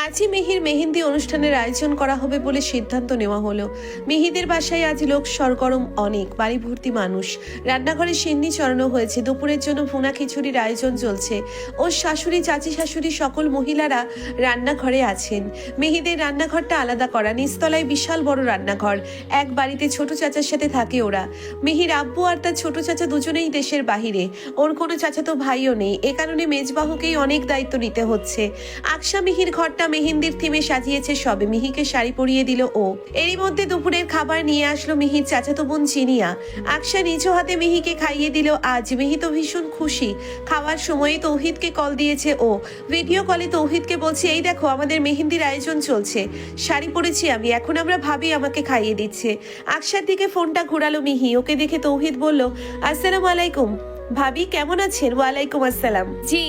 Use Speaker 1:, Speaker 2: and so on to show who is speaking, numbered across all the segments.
Speaker 1: আজই মিহির মেহেন্দি অনুষ্ঠানের আয়োজন করা হবে বলে সিদ্ধান্ত নেওয়া হলো। মিহিদের বাসায় আজ লোক সরগরম অনেক, বাড়ি ভর্তি মানুষ। রান্নাঘরে সিন্নি চড়ানো হয়েছে, দুপুরের জন্য ভুনা খিচুড়ির আয়োজন চলছে। ওর শাশুড়ি, চাচি শাশুড়ি সকল মহিলারা রান্নাঘরে আছেন। মিহিদের রান্নাঘরটা আলাদা করা, নিচতলায় বিশাল বড় রান্নাঘর। এক বাড়িতে ছোট চাচার সাথে থাকে ওরা। মিহির আব্বু আর তার ছোট চাচা দুজনেই দেশের বাহিরে। ওর কোনো চাচাতো ভাইও নেই, এ কারণে মেজবাহুকেই অনেক দায়িত্ব নিতে হচ্ছে। আকশা মিহির ঘরটা মেহেন্দির থিমে সাজিয়েছে সবে। মিহিকে শাড়ি পরিয়ে দিল ও। এরই মধ্যে দুপুরের খাবার নিয়ে আসলো মিহির চাচাতো বোন চিনিয়া। আকশা নিজ হাতে মিহিকে খাইয়ে দিল আজ। মিহি তো ভীষণ খুশি। খাওয়ার সময়ে তৌহিদকে কল দিয়েছে ও। ভিডিও কলে তৌহিদকে বলছে, এই দেখো আমাদের মেহেন্দির আয়োজন চলছে, শাড়ি পরেছি আমি, এখন আমরা ভাবি আমাকে খাইয়ে দিচ্ছে। আকশার দিকে ফোনটা ঘোরালো মিহি। ওকে দেখে তৌহিদ বলল, আসসালামু আলাইকুম ভাবি, কেমন আছেন? ওয়ালাইকুম আসসালাম। জি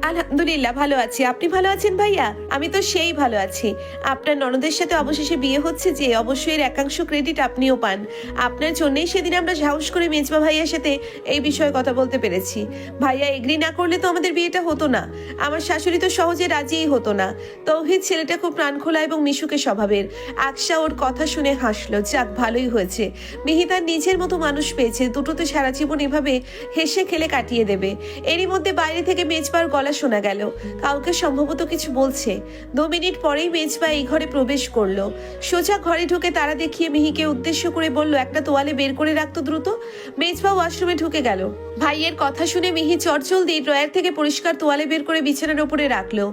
Speaker 1: আলহামদুলিল্লাহ ভালো আছি, আপনি ভালো আছেন ভাইয়া? আমি তো সেই ভালো আছি। আপনার ননদের সাথে অবশেষে বিয়ে হচ্ছে যে, অবশ্যই এর একাংশ ক্রেডিট আপনিও পান। আপনার জন্যই সেদিন আমরা সাহস করে মেজবা ভাইয়ার সাথে এই বিষয়ে কথা বলতে পেরেছি। ভাইয়া এগ্রি না করলে তো আমাদের বিয়েটা হতো না। আমার শাশুড়ি তো সহজে রাজিই হতো না। তৌহিদ ছেলেটা খুব প্রাণখোলা এবং মিশুকে স্বভাবের। আকশা ওর কথা শুনে হাসলো। যাক, ভালোই হয়েছে। মিহি তার নিজের মতো মানুষ পেয়েছে, দুটোতে সারা জীবন এভাবে হেসে খেলে কাটিয়ে দেবে। এরই মধ্যে বাইরে থেকে মেজবার গলা শোনা গেল, কাউকে সম্ভবত কিছু বলছে। 2 মিনিট পরেই মেজবা এই ঘরে প্রবেশ করলো। সোজা ঘরে ঢুকে তারা দেখিয়ে মিহিকে উদ্দেশ্য করে বলল, একটা তোয়ালে বের করে রাখতো দ্রুত। মেজবা ওয়াশরুমে ঢুকে গেল। ভাইয়ের কথা শুনে মিহি চটজল দিয়ে ড্রয়ার থেকে পরিষ্কার তোয়ালে বের করে বিছানার উপরে রাখলো।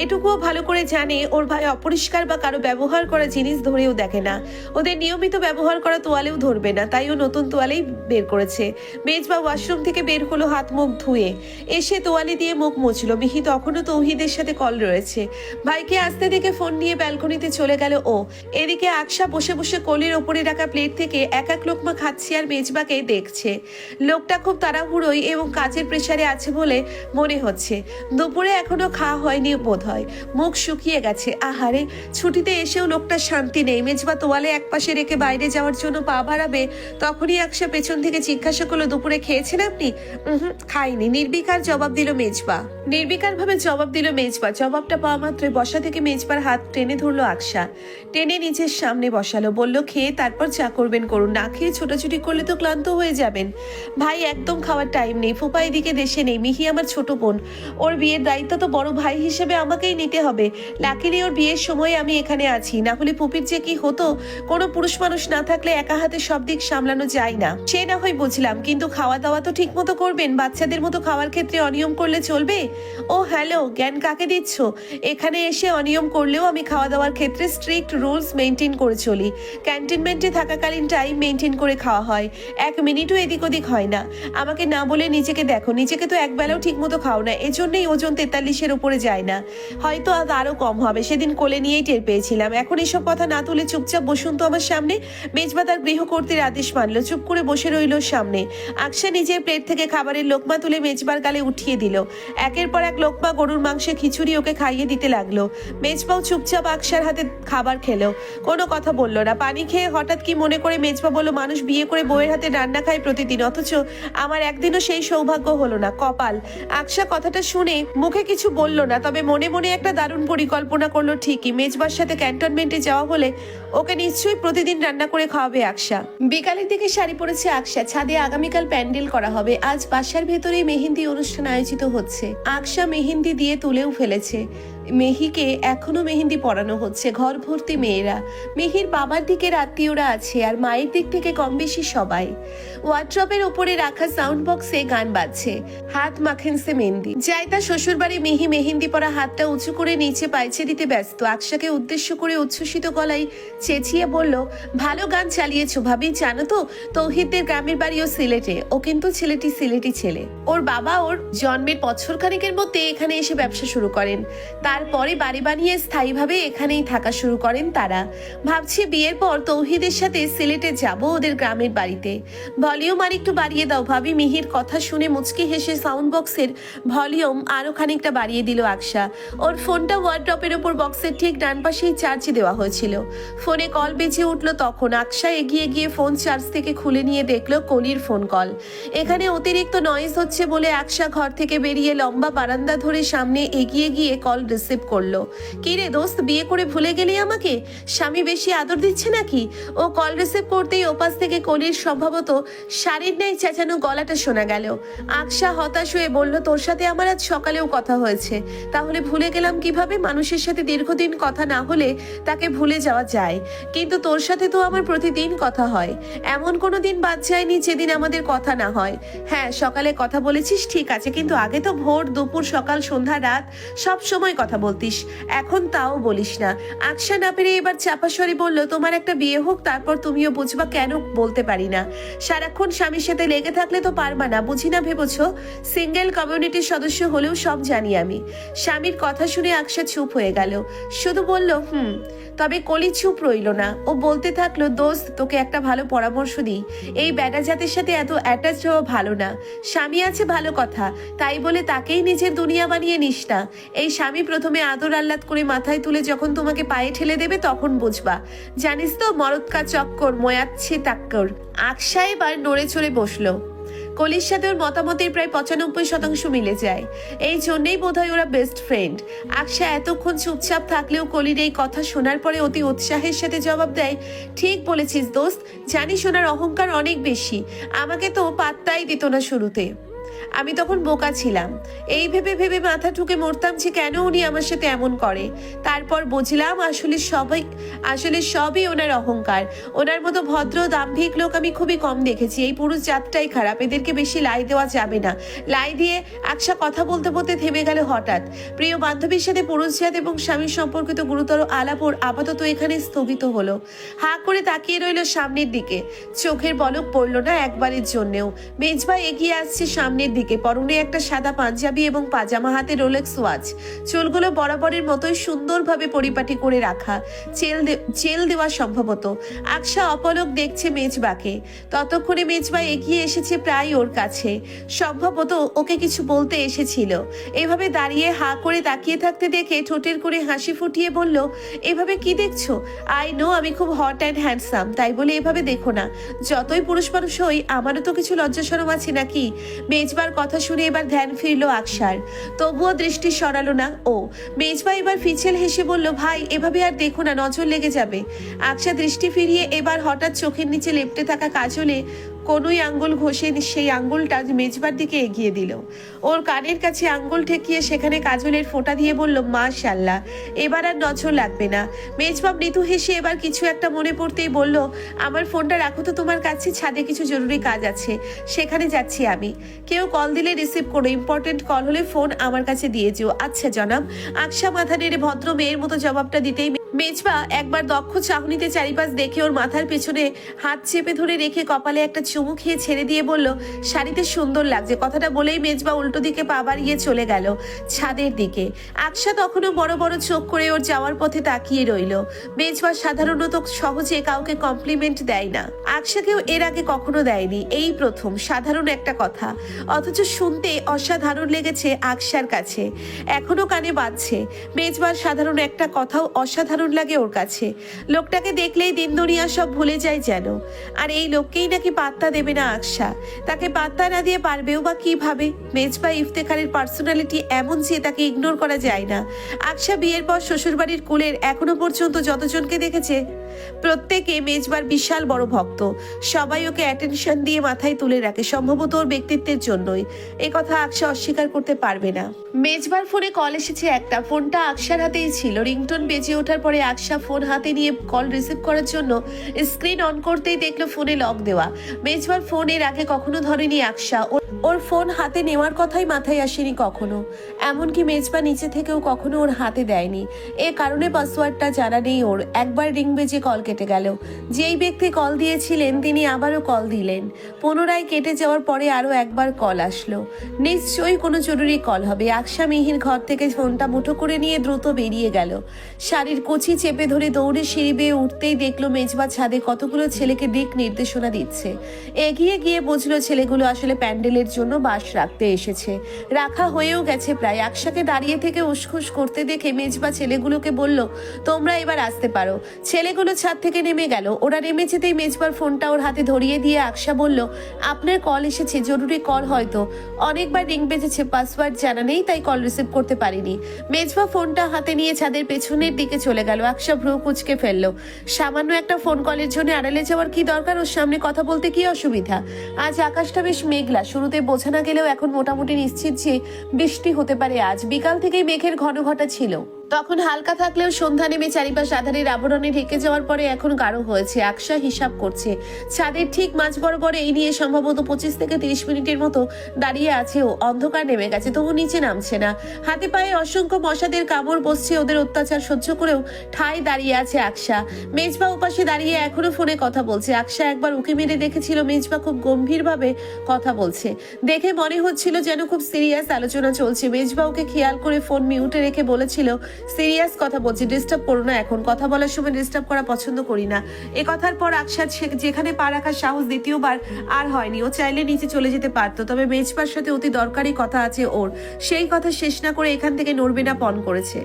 Speaker 1: এটুকুও ভালো করে জানে ওর ভাই অপরিষ্কার বা কারো ব্যবহার করা জিনিস ধরেও দেখে না। ওদের নিয়মিত ব্যবহার করা তোয়ালেও ধরবে না, তাই ও নতুন তোয়ালেই বের করেছে। মেজবা ওয়াশরুম থেকে বের হলো হাত মুখ ধুয়ে। এসে তোয়ালে দিয়ে মুখ মুছলো। মিহি তখনও তৌহিদের সাথে কল রয়েছে। ভাইকে আসতে দেখে ফোন নিয়ে ব্যালকনিতে চলে গেল ও। এদিকে আকশা বসে বসে কোলের ওপরে রাখা প্লেট থেকে এক এক লোকমা খাচ্ছে আর মেজবাকে দেখছে। লোকটা খুব তাড়াহুড়োই এবং কাজের প্রেসারে আছে বলে মনে হচ্ছে। দুপুরে এখনো খাওয়া হয়নি বোধ হয়, মুখ শুকিয়ে গেছে। আহারে, ছুটিতে এসেও লোকটা শান্তি নেই। মেজবা তোয়ালে একপাশে রেখে বাইরে যাওয়ার জন্য পা বাড়াবে, তখনই আকশা পেছন থেকে জিজ্ঞাসা করলো, দুপুরে খেয়েছেন আপনি? খাইনি, নির্বিকার জবাব দিল মেজবা। নির্বিকার ভাবে জবাব দিল মেজবা। জবাবটা পাওয়া মাত্রই বসা থেকে মেজবার হাত টেনে ধরলো আকশা। টেনে নিজের সামনে বসালো, বলল, খেয়ে তারপর চা করবেন করুন, না খেয়ে ছোটাছুটি করলে তো ক্লান্ত হয়ে যাবেন। ভাই একদম খাওয়ার টাইম নেই। ফুপা এদিকে দেশে নেই। মিহি আমার ছোট বোন, ওর বিয়ের দায়িত্ব তো বড় ভাই হিসেবে আমাকেই নিতে হবে। লাকিলি ওর বিয়ের সময় আমি এখানে আছি, না হলে পুপির যে কি হতো। কোনো পুরুষ মানুষ না থাকলে একা হাতে সব দিক সামলানো যায় না। সে না হয় বুঝলাম, কিন্তু খাওয়া দাওয়া তো ঠিক মতো করবেন। বাচ্চাদের মতো খাওয়ার ক্ষেত্রে অনিয়ম করলে চলবে? ও হ্যালো, জ্ঞান কাকে দিচ্ছ? এখানে এসে অনিয়ম করলেও আমি খাওয়া দাওয়ার ক্ষেত্রে স্ট্রিক্ট রুলস মেনটেন করে চলি। ক্যান্টনমেন্টে থাকাকালীন টাইম মেনটেন করে খাওয়া হয়, 1 মিনিটও এদিক ওদিক হয় না। আমাকে না বলে নিজেকে দেখো, নিজেকে তো একবেলাও ঠিক মতো খাও না, এজন্যই ওজন 43-এর উপরে যায় না। হয়তো আরো কম হবে, সেদিন কোলে নিয়েই টের পেয়েছিলাম। এখন এসব কথা না তুলে চুপচাপ বসুন তো আমার সামনে। মেজবা তার গৃহকর্ত্রীর আদেশ মানলো, চুপ করে বসে রইল সামনে। আকশা নিজের প্লেট থেকে খাবারের লোকমা তুলে মেজবার গালে উঠিয়ে দিল। একের পর এক লোকমা গরুর মাংসের খিচুড়ি ওকে খাইয়ে দিতে লাগলো। মেজবাও চুপচাপ আকশার হাতে খাবার খেলো, কোনো কথা বললো না। পানি খেয়ে হঠাৎ কি মনে করে মেজবা বলল, মানুষ বিয়ে করে বউয়ের হাতে রান্না খায় প্রতিদিন, অথচ আমার একদিনও সেই সৌভাগ্য হলো না, কপাল। আকশা কথাটা শুনে মুখে কিছু বলল না, তবে মনে মনে একটা দারুণ পরিকল্পনা করলো ঠিকই। মেজবার সাথে ক্যান্টনমেন্টে যাওয়া হলে ওকে নিশ্চয়ই প্রতিদিন রান্না করে খাওয়াবে আকশা। বিকালের দিকে শাড়ি পরেছে আকশা। ছাদে আগামীকাল প্যান্ডেল করা হবে। আজ বাসার ভেতরেই মেহেন্দি অনুষ্ঠান আয়োজিত হচ্ছে। আকশা মেহেন্দি দিয়ে তুলেও ফেলেছে। মেহিকে এখনো মেহেন্দি পরানো হচ্ছে। ঘর ভর্তি মেয়েরা। মেহির বাবার দিকের আত্মীয়রা আছে, আর মায়ের দিক থেকে কম বেশি সবাই। ওয়ার্ড্রপের উপরে রাখা সাউন্ড বক্সে গান বাজছে। হাত মাখেনসে মেহেন্দি। যাই তার শ্বশুর বাড়ি। মেহি মেহেন্দি পরা হাতটা উঁচু করে নিচে পাইছে দিতে ব্যস্ত। আকশাকে উদ্দেশ্য করে উচ্ছ্বসিত গলায় চেঁচিয়ে বলল, ভালো গান চালিয়েছো ভাবি। জানো তো, তৌহিদদের গ্রামের বাড়িও সিলেটে। ও কিন্তু ছেলেটি সিলেটি ছেলে। ওর বাবা ওর জন্মের বছর খানেকের মধ্যে এখানে এসে ব্যবসা শুরু করেন। তারপরে বাড়ি বানিয়ে স্থায়ীভাবে এখানেই থাকা শুরু করেন তারা। ভাবছি বিয়ের পর তৌহিদের সাথে সিলেটে যাব ওদের গ্রামের বাড়িতে। ভলিউম আর একটু বাড়িয়ে দাও ভাবি। মিহির কথা শুনে মুচকি হেসে সাউন্ড বক্সের ভলিউম আরো খানিকটা বাড়িয়ে দিল আকশা। ওর ফোনটা ওয়ার্ড্রপের ওপর বক্সের ঠিক ডান পাশেই চার্জে দেওয়া হয়েছিল। ফোনে কল বেজে উঠল তখন। আকশা এগিয়ে গিয়ে ফোন চার্জ থেকে খুলে নিয়ে দেখলো কলির ফোন কল। এখানে অতিরিক্ত নয়েজ হচ্ছে বলে আকশা ঘর থেকে বেরিয়ে লম্বা বারান্দা ধরে সামনে এগিয়ে গিয়ে কল রিসিভ করলো। কি রে দোস্ত, বিয়ে করে ভুলে গেলি আমাকে? স্বামী বেশি আদর দিচ্ছে নাকি? ও কল রিসিভ করতেই ওপাশ থেকে কলির সম্ভবত শাড়ির ন্যায় চেঁচানো গলাটা শোনা গেল। আকশা হতাশ হয়ে বলল, তোর সাথে আমার আজ সকালেও কথা হয়েছে, তাহলে ভুলে গেলাম কিভাবে? মানুষের সাথে দীর্ঘদিন কথা না হলে তাকে ভুলে যাওয়া যায়, কিন্তু তোর সাথে তো আমার প্রতিদিন কথা হয়। এমন কোনো দিন বাদ যায়নি যেদিন আমাদের কথা না হয়। হ্যাঁ, সকালে কথা বলেছিস ঠিক আছে, কিন্তু আগে তো ভোর, দুপুর, সকাল, সন্ধ্যা, রাত সব সময় কথা বলতিস, এখন তাও বলিস না। আকশা না পেরে এবার চাপা স্বরে বলল, তোমার একটা বিয়ে হোক, তারপর তুমিও বুঝবা কেন বলতে পারি না। সারাক্ষণ স্বামীর সাথে লেগে থাকলে তো পারবা না, বুঝি না ভেবেছ? সিঙ্গেল কমিউনিটির সদস্য হলেও সব জানি আমি। স্বামীর কথা শুনে আকশা চুপ হয়ে গেল, শুধু বলল তবে কলি চুপ রইল না। ও বলতে থাকলো, দোস্ত তোকে একটা ভালো পরামর্শ দিই, এই ব্যাটা জাতের সাথে এত অ্যাটাচ হওয়া ভালো না। স্বামী আছে ভালো কথা, তাই বলে তাকেই নিজের দুনিয়া বানিয়ে নিস না। এই স্বামী প্রথমে আদর আহ্লাদ করে মাথায় তুলে যখন তোমাকে পায়ে ঠেলে দেবে তখন বুঝবা। জানিস তো, মরদকা চক্কর ময়াচ্ছে তাক্কর। আকশা এবার নড়ে চড়ে বসলো। কলির সাথে ওর মতামতের প্রায় 95% মিলে যায়, এই জন্যই বোধহয় ওরা বেস্ট ফ্রেন্ড। আকশা এতক্ষণ চুপচাপ থাকলেও কলির এই কথা শোনার পরে অতি উৎসাহের সাথে জবাব দেয়, ঠিক বলেছিস দোস্ত, জানিস ওনার অহংকার অনেক বেশি, আমাকে তো পাত্তাই দিত না শুরুতে। আমি তখন বোকা ছিলাম, এই ভেবে ভেবে মাথা ঠুকে মরতাম যে কেন উনি আমার সাথে এমন করে। তারপর বুঝলাম আসলে সবই ওনার অহংকার। ওনার মতো ভদ্র দাম্ভিক লোক আমি খুবই কম দেখেছি। এই পুরুষ জাতটাই খারাপ, এদেরকে বেশি লাই দেওয়া যাবে না। লাই দিয়ে আকশা কথা বলতে বলতে থেমে গেল হঠাৎ। প্রিয় বান্ধবীর সাথে পুরুষ জাত এবং স্বামীর সম্পর্কিত গুরুতর আলাপ ওর আপাতত এখানে স্থগিত হলো। হা করে তাকিয়ে রইল সামনের দিকে, চোখের পলক পড়ল না একবারের জন্যেও। মেজবা এগিয়ে আসছে সামনের দিকে, পরনে একটা সাদা পাঞ্জাবি এবং পাজামা, হাতে রোলেক্স ওয়াচ, চুলগুলো বরাবরের মতোই সুন্দরভাবে পরিপাটি করে রাখা, চেল দেওয়া সম্ভবত। আকশা অপলক দেখছে মেজবাকে। ততক্ষণে মেজবা এগিয়ে এসেছে প্রায় ওর কাছে, সম্ভবত ওকে কিছু বলতে এসেছিল। এভাবে দাঁড়িয়ে হা করে তাকিয়ে থাকতে দেখে ঠোঁটের করে হাসি ফুটিয়ে বলল, এভাবে কি দেখছো? আই নো আমি খুব হট অ্যান্ড হ্যান্ডসাম, তাই বলে এভাবে দেখো না। যতই পুরুষ মানুষ হই, আমারও তো কিছু লজ্জা শরম আছে নাকি? মেজবার কথা শুনে এবার ধ্যান ফিরল আকশার, তবুও দৃষ্টি সরালো না ও। মেজবা এবার ফিচেল হেসে বলল, ভাই এভাবে আর দেখো না, নজর লেগে যাবে। আকশা দৃষ্টি ফিরিয়ে এবার হঠাৎ চোখের নিচে লেপ্টে থাকা কাজলে কোনোই আঙ্গুল ঘষে সেই আঙ্গুলটা মেজবার দিকে এগিয়ে দিল। ওর কানের কাছে আঙ্গুল ঠেকিয়ে সেখানে কাজলের ফোঁটা দিয়ে বলল, মাশাআল্লাহ, এবার আর নজর লাগবে না। মেজবা মৃদু হেসে এবার কিছু একটা মনে পড়তেই বলল, আমার ফোনটা রাখো তো তোমার কাছে, ছাদে কিছু জরুরি কাজ আছে, সেখানে যাচ্ছি আমি। কেউ কল দিলে রিসিভ করো, ইম্পর্টেন্ট কল হলে ফোন আমার কাছে দিয়ে যেও। আচ্ছা জনাব। আকশা মাথা নেড়ে ভদ্র মেয়ের মতো জবাবটা দিতেই মেজবা একবার দক্ষ চাহনিতে চারিপাশ দেখে ওর মাথার পেছনে হাত চেপে ধরে রেখে কপালে একটা চুমু খেয়ে ছেড়ে দিয়ে বলল, শাড়িতে সুন্দর লাগছে। কথাটা বলেই মেজবা উল্টো দিকে পা বাড়িয়ে চলে গেল ছাদের দিকে। আকশা তখনও বড় বড় চোখ করে ওর যাওয়ার পথে তাকিয়ে রইল। মেজবা সাধারণত সহজে কাউকে কমপ্লিমেন্ট দেয় না, আকশাকেও এর আগে কখনো দেয়নি, এই প্রথম সাধারণ একটা কথা, অথচ শুনতে অসাধারণ লেগেছে আকশার কাছে, এখনো কানে বাজছে। মেজবার সাধারণ একটা কথাও অসাধারণ লাগে ওর কাছে। লোকটাকে দেখলেই দিন দুনিয়া সব ভুলে যায় যেন। আর এই লোককেই নাকি পাত্তা দেবে না আকশা, তাকে পাত্তা না দিয়ে পারবেও বা কিভাবে? মেজবা ইফতেখারের পার্সোনালিটি এমন যে তাকে ইগনোর করা যায় না। আকশা বিয়ের পর শ্বশুরবাড়ির কুলের এখনো পর্যন্ত যতজনকে দেখেছে প্রত্যেকে মেজবার বিশাল বড় ভক্ত, সবাই ওকে অ্যাটেনশন দিয়ে মাথায় তুলে রাখে, সম্ভবত ওর ব্যক্তিত্বের জন্যই। এ কথা আকশা অস্বীকার করতে পারবে না। মেজবার ফোনে কল এসেছে একটা, ফোনটা আকশার হাতেই ছিল। রিংটোন বেজে ওঠার পরে আকশা ফোন হাতে নিয়ে কল রিসিভ করার জন্য স্ক্রিন অন করতেই দেখলো ফোনে লক দেওয়া। মেজবার ফোন এর আগে কখনো ধরেনি আকশা, ওর ফোন হাতে নেওয়ার কথাই মাথায় আসেনি কখনো, এমনকি মেজবা নিচে থেকেও কখনো ওর হাতে দেয়নি। এ কারণে পাসওয়ার্ডটা জানা নেই ওর। একবার রিং বেজে কল কেটে গেল। যেই ব্যক্তি কল দিয়েছিলেন তিনি আবারও কল দিলেন। পুনরায় কেটে যাওয়ার পরে আরো একবার কল আসলো। নিশ্চয়ই কোনো জরুরি কল হবে। আকশা মিহির ঘর থেকে ফোনটা মুঠো করে নিয়ে দ্রুত বেরিয়ে গেল। শাড়ির কুচি কচি চেপে ধরে দৌড়ে সিঁড়ি বেয়ে উঠতেই দেখলো মেজবা ছাদে কতগুলো ছেলেকে দিক নির্দেশনা দিচ্ছে। এগিয়ে গিয়ে বুঝলো ছেলেগুলো আসলে প্যান্ডেলের জন্য বাঁশ রাখতে এসেছে। রাখা হয়েও গেছে প্রায়। আকশাকে দাঁড়িয়ে থেকে উসখুস করতে দেখে মেজবা ছেলেগুলোকে বলল, তোমরা এবার আসতে পারো। ছেলেগুলো ছাদ থেকে নেমে গেল। ওরা নেমে যেতেই মেজবার ফোনটা ওর হাতে ধরিয়ে দিয়ে আকশা বলল, আপনার কল এসেছে, জরুরি কল হয়তো। অনেকবার রিং বেজেছে, পাসওয়ার্ড জানা নেই, তাই কল রিসিভ করতে পারিনি। মেজবা ফোনটা হাতে নিয়ে ছাদের পেছনের দিকে চলে গেল। আকশা ভ্রু কুচকে ফেললো। সামান্য একটা ফোন কলের জন্য আড়ালে যাওয়ার কি দরকার? ওর সামনে কথা বলতে কি অসুবিধা? আজ আকাশটা বেশ মেঘলা। শুরুতে বোঝা না গেলেও এখন মোটামুটি নিশ্চিত যে বৃষ্টি হতে পারে আজ। বিকাল থেকেই মেঘের ঘন ঘটা ছিল। তখন হালকা থাকলেও সন্ধ্যা নেমে চারিপাশ আধারের আবরণে ঢেকে যাওয়ার পরে এখন গাঢ় হয়েছে। আকশা হিসাব করছে। ছাদের ঠিক মাঝ বরাবর এই নিয়ে সম্ভবত 25 থেকে 30 মিনিটের মতো দাঁড়িয়ে আছে ও। অন্ধকার নেমে গেছে, তবু নিচে নামছে না। হাতে পায়ে অসংখ্য মশাদের কামড় বসছে। ওদের অত্যাচার সহ্য করেও ঠায় দাঁড়িয়ে আছে আকশা। মেজবা উপাসে দাঁড়িয়ে এখনো ফোনে কথা বলছে। আকশা একবার উকি মেরে দেখেছিল মেজবা খুব গম্ভীরভাবে কথা বলছে। দেখে মনে হচ্ছিল যেন খুব সিরিয়াস আলোচনা চলছে। মেজবা ওকে খেয়াল করে ফোন মিউটে রেখে বলেছিল, সিরিয়াস কথা বলছি, ডিস্টার্ব করো না। এখন কথা বলার সময় ডিস্টার্ব করা পছন্দ করি না। এ কথার পর আকশার যেখানে পা রাখার সাহস দ্বিতীয়বার আর হয়নি। ও চাইলে নিচে চলে যেতে পারতো, তবে মেজবার সাথে অতি দরকারি কথা আছে ওর। সেই কথা শেষ না করে এখান থেকে নড়বে না পণ করেছে।